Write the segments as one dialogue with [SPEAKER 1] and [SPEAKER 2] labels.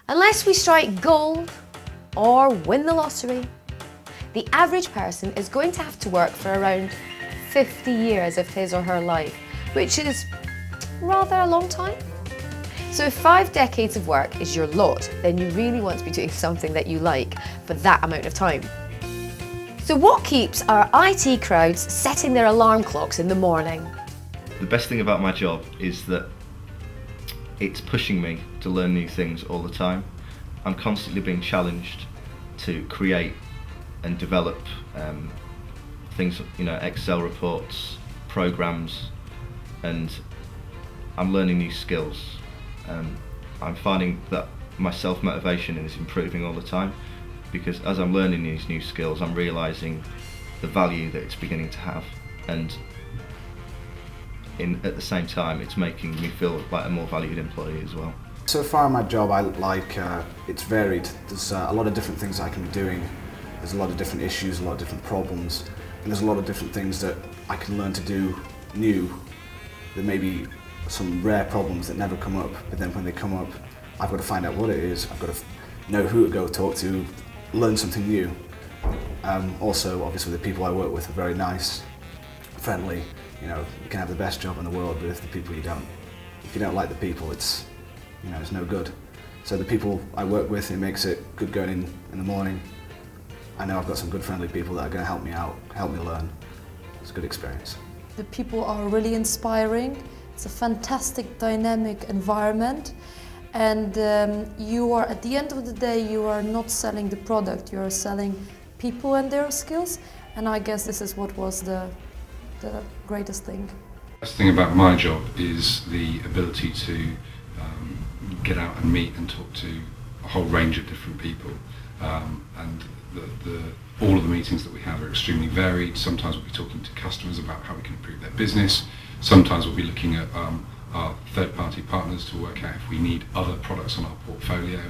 [SPEAKER 1] Unless we strike gold or win the lottery, the average person is going to have to work for around 50 years of his or her life, which is rather a long time. So if 5 decades of work is your lot, then you really want to be doing something that you like for that amount of time. So what keeps our IT crowds setting their alarm clocks in the morning?
[SPEAKER 2] The best thing about my job is that it's pushing me to learn new things all the time. I'm constantly being challenged to create and develop things, Excel reports, programs, and I'm learning new skills. I'm finding that my self-motivation is improving all the time, because as I'm learning these new skills, I'm realising the value that it's beginning to have, and at the same time it's making me feel like a more valued employee as well.
[SPEAKER 3] So far in my job, it's varied. There's a lot of different things I can be doing. There's a lot of different issues, a lot of different problems, and there's a lot of different things that I can learn to do new. There may be some rare problems that never come up, but then when they come up, I've got to find out what it is, I've got to know who to go talk to, learn something new. Also, obviously the people I work with are very nice, friendly. You can have the best job in the world, but if you don't like the people, it's no good. So the people I work with, it makes it good going in the morning. I know I've got some good friendly people that are going to help me out, help me learn. It's a good experience.
[SPEAKER 4] The people are really inspiring. It's a fantastic dynamic environment, and you are, at the end of the day, you are not selling the product, you are selling people and their skills, and I guess this is what was the greatest thing.
[SPEAKER 5] The best thing about my job is the ability to get out and meet and talk to a whole range of different people, and all of the meetings that we have are extremely varied. Sometimes we'll be talking to customers about how we can improve their business. Sometimes we'll be looking at our third-party partners to work out if we need other products on our portfolio,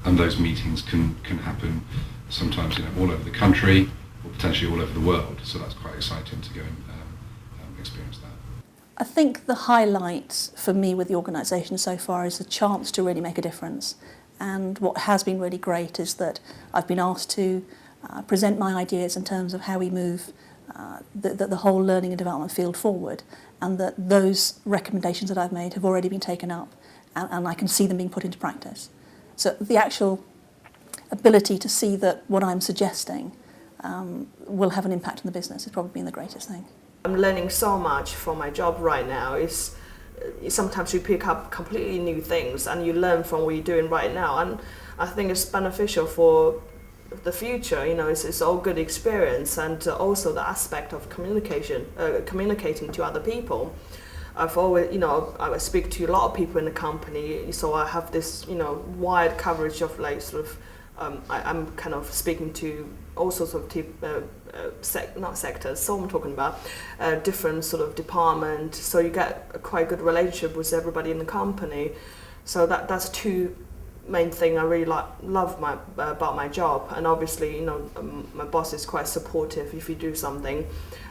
[SPEAKER 5] and those meetings can happen sometimes all over the country or potentially all over the world. So that's quite exciting to go and experience that.
[SPEAKER 6] I think the highlight for me with the organisation so far is the chance to really make a difference. And what has been really great is that I've been asked to present my ideas in terms of how we move the whole learning and development field forward, and that those recommendations that I've made have already been taken up, and I can see them being put into practice. So the actual ability to see that what I'm suggesting will have an impact on the business has probably been the greatest thing.
[SPEAKER 7] I'm learning so much from my job right now. Sometimes you pick up completely new things and you learn from what you're doing right now, and I think it's beneficial for the future. It's all good experience, and also the aspect of communicating to other people. I've always, I speak to a lot of people in the company, so I have this, wide coverage of I'm kind of speaking to all sorts of not sectors, so I'm talking about different sort of department, so you get a quite good relationship with everybody in the company. So that's two main thing I really love about my job. And obviously, my boss is quite supportive if you do something,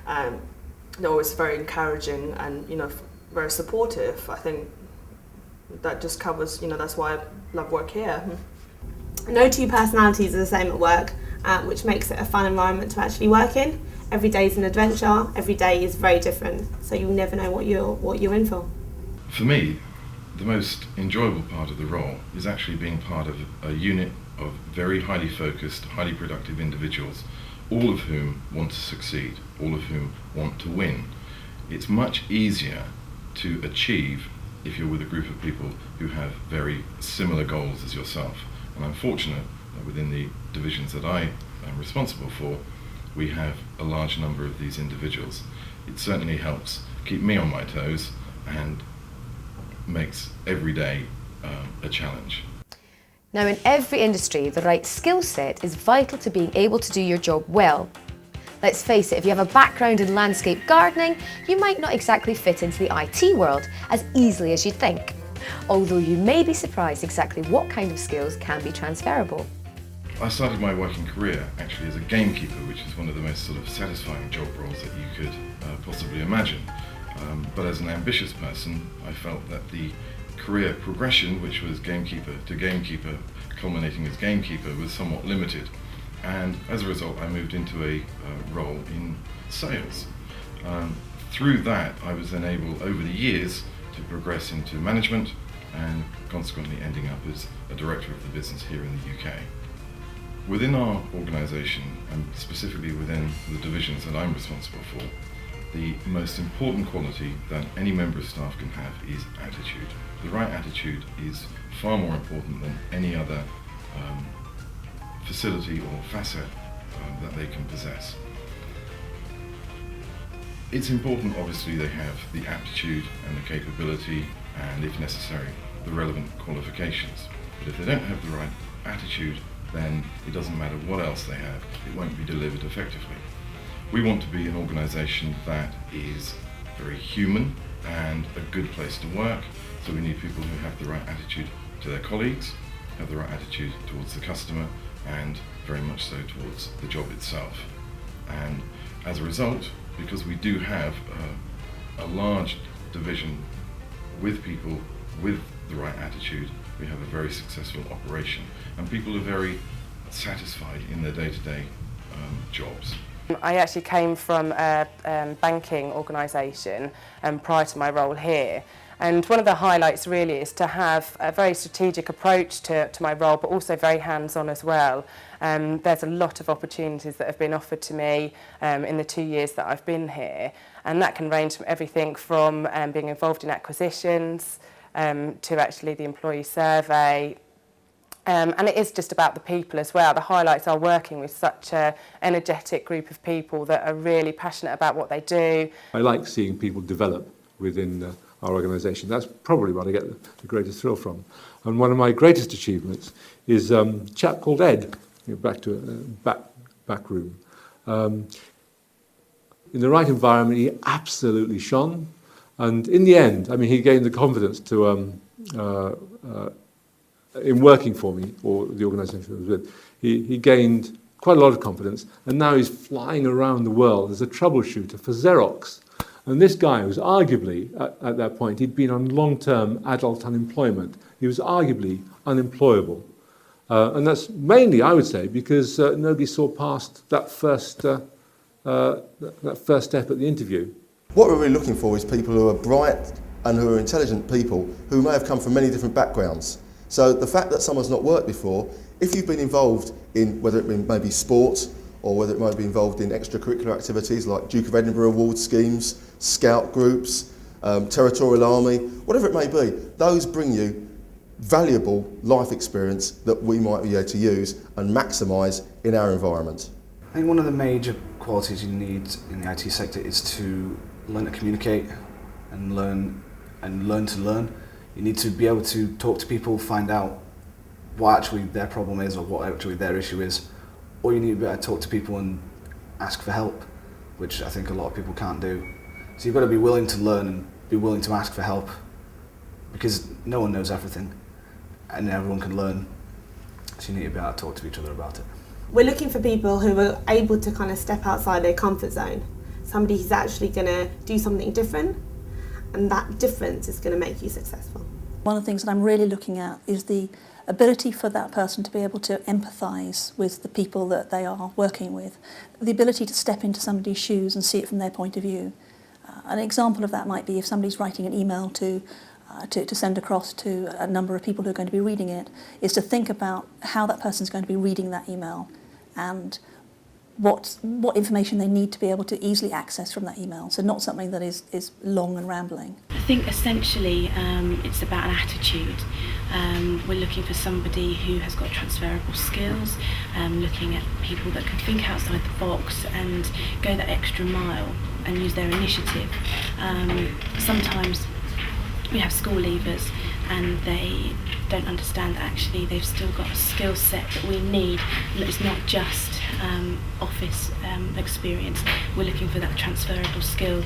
[SPEAKER 7] they're always very encouraging and very supportive. I think that just covers, that's why I love work here.
[SPEAKER 8] No two personalities are the same at work, which makes it a fun environment to actually work in. Every day is an adventure, every day is very different, so you never know what you're in for.
[SPEAKER 9] For me, the most enjoyable part of the role is actually being part of a unit of very highly focused, highly productive individuals, all of whom want to succeed, all of whom want to win. It's much easier to achieve if you're with a group of people who have very similar goals as yourself. And I'm fortunate that within the divisions that I am responsible for, we have a large number of these individuals. It certainly helps keep me on my toes and makes every day a challenge.
[SPEAKER 1] Now, in every industry, the right skill set is vital to being able to do your job well. Let's face it, if you have a background in landscape gardening, you might not exactly fit into the IT world as easily as you think. Although you may be surprised exactly what kind of skills can be transferable.
[SPEAKER 9] I started my working career actually as a gamekeeper, which is one of the most sort of satisfying job roles that you could possibly imagine. But as an ambitious person, I felt that the career progression, which was gamekeeper to gamekeeper, culminating as gamekeeper, was somewhat limited. And as a result, I moved into a role in sales. Through that, I was then able, over the years, to progress into management and consequently ending up as a director of the business here in the UK. Within our organisation, and specifically within the divisions that I'm responsible for, the most important quality that any member of staff can have is attitude. The right attitude is far more important than any other facility or facet that they can possess. It's important, obviously, they have the aptitude and the capability and, if necessary, the relevant qualifications. But if they don't have the right attitude, then it doesn't matter what else they have, it won't be delivered effectively. We want to be an organisation that is very human and a good place to work, so we need people who have the right attitude to their colleagues, have the right attitude towards the customer, and very much so towards the job itself. And as a result, because we do have a large division with people with the right attitude, we have a very successful operation, and people are very satisfied in their day-to-day jobs.
[SPEAKER 10] I actually came from a banking organisation prior to my role here, and one of the highlights really is to have a very strategic approach to my role, but also very hands-on as well. There's a lot of opportunities that have been offered to me in the 2 years that I've been here, and that can range from everything from being involved in acquisitions to actually the employee survey. And it is just about the people as well. The highlights are working with such an energetic group of people that are really passionate about what they do.
[SPEAKER 11] I like seeing people develop within our organisation. That's probably what I get the greatest thrill from. And one of my greatest achievements is a chap called Ed, back to back room. In the right environment, he absolutely shone. And in the end, I mean, he gained the confidence to in working for me, or the organisation I was with, he gained quite a lot of confidence, and now he's flying around the world as a troubleshooter for Xerox. And this guy was arguably, at that point, he'd been on long-term adult unemployment. He was arguably unemployable. And that's mainly, I would say, because nobody saw past that first step at the interview.
[SPEAKER 12] What we're really looking for is people who are bright and who are intelligent people who may have come from many different backgrounds. So the fact that someone's not worked before, if you've been involved in whether it may be sports or whether it might be involved in extracurricular activities like Duke of Edinburgh award schemes, scout groups, territorial army, whatever it may be, those bring you valuable life experience that we might be able to use and maximise in our environment.
[SPEAKER 3] I think one of the major qualities you need in the IT sector is to learn to communicate and learn to learn. You need to be able to talk to people, find out what actually their problem is or what actually their issue is, or you need to be able to talk to people and ask for help, which I think a lot of people can't do. So you've got to be willing to learn and be willing to ask for help, because no one knows everything and everyone can learn, so you need to be able to talk to each other about it.
[SPEAKER 8] We're looking for people who are able to kind of step outside their comfort zone, somebody who's actually going to do something different, and that difference is going to make you successful.
[SPEAKER 6] One of the things that I'm really looking at is the ability for that person to be able to empathise with the people that they are working with, the ability to step into somebody's shoes and see it from their point of view. An example of that might be if somebody's writing an email to send across to a number of people who are going to be reading it, is to think about how that person's going to be reading that email and what information they need to be able to easily access from that email. So not something that is long and rambling.
[SPEAKER 13] I think essentially it's about an attitude. We're looking for somebody who has got transferable skills, looking at people that can think outside the box and go that extra mile and use their initiative. Sometimes we have school leavers and they don't understand that actually they've still got a skill set that we need. It's not just office experience. We're looking for that transferable skill